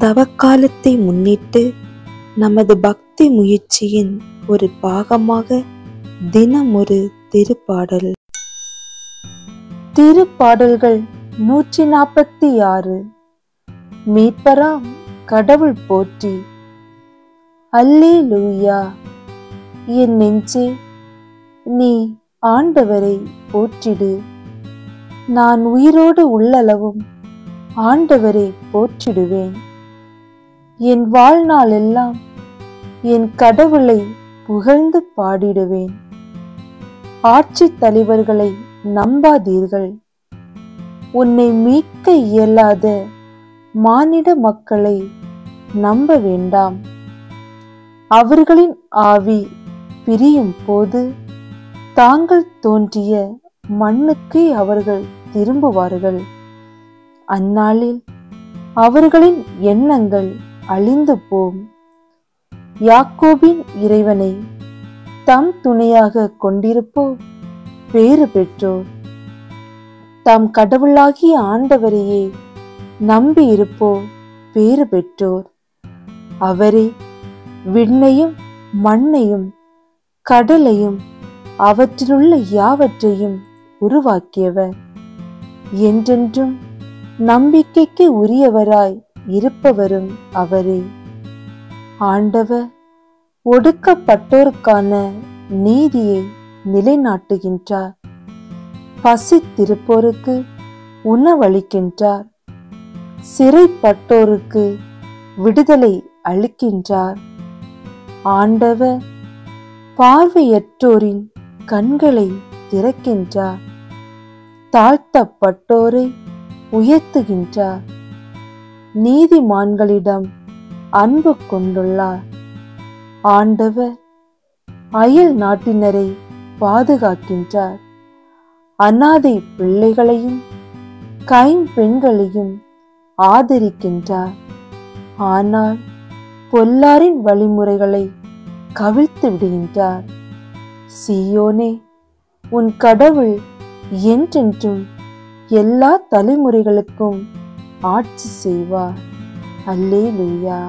தவக்காலத்தை முன்னிட்டு நமது பக்தி முயற்சியின் ஒரு பாகமாக தினம் ஒரு திருப்பாடல். திருப்பாடல்கள் 146. மீட்பராம் கடவுள் போற்றி. அல்லேலூயா. என் நெஞ்சே, நீ ஆண்டவரை போற்றிடு. நான் உயிரோடு உள்ளளவும் ஆண்டவரை போற்றிடுவேன். என் வாழ்நாள் எல்லாம் என் கடவுளை புகழ்ந்து பாடிடுவேன். ஆட்சி தலைவர்களை நம்பாதீர்கள். உன்னை மீட்க இயலாத மானிட மக்களை நம்ப வேண்டாம். அவர்களின் ஆவி பிரியும் போது தாங்கள் தோன்றிய மண்ணுக்கே அவர்கள் திரும்புவார்கள். அந்நாளில் அவர்களின் எண்ணங்கள் அழிந்து போம். யாக்கோபின் இறைவனை தம் துணையாக கொண்டிருப்போர் பேறு பெற்றோர். தம் கடவுளாகிய ஆண்டவரையே நம்பி இருப்போர் பேறு பெற்றோர். அவரே விண்ணையும் மண்ணையும் கடலையும் அவற்றிலுள்ள யாவற்றையும் உருவாக்கியவர். என்றென்றும் நம்பிக்கைக்கு உரியவராய் இருப்பவரும் அவரே. ஆண்டவர் ஒடுக்கப்பட்டோருக்கான நீதியை நிலைநாட்டுகின்றார். பசித்திருப்போருக்கு உணவளிக்கின்றார். சிறைப்பட்டோருக்கு விடுதலை அளிக்கின்றார். ஆண்டவர் பார்வையற்றோரின் கண்களை திறக்கின்றார். தாழ்த்தப்பட்டோரை உயர்த்துகின்றார். நீதிமான்களிடம் அன்பு கொண்டுள்ளார். ஆண்டவர் அயல் நாட்டினரை பாதுகாக்கின்றார். அனாதை பிள்ளைகளையும் கைம்பெண்களையும் ஆதரிக்கின்றார். ஆனால் பொல்லாரின் வழிமுறைகளை கவிழ்த்து விடுகின்றார். சீயோனே, உன் கடவுள் என்றென்றும் எல்லா தலைமுறைகளுக்கும் ஆட்சி செய்வார். அல்லேலூயா.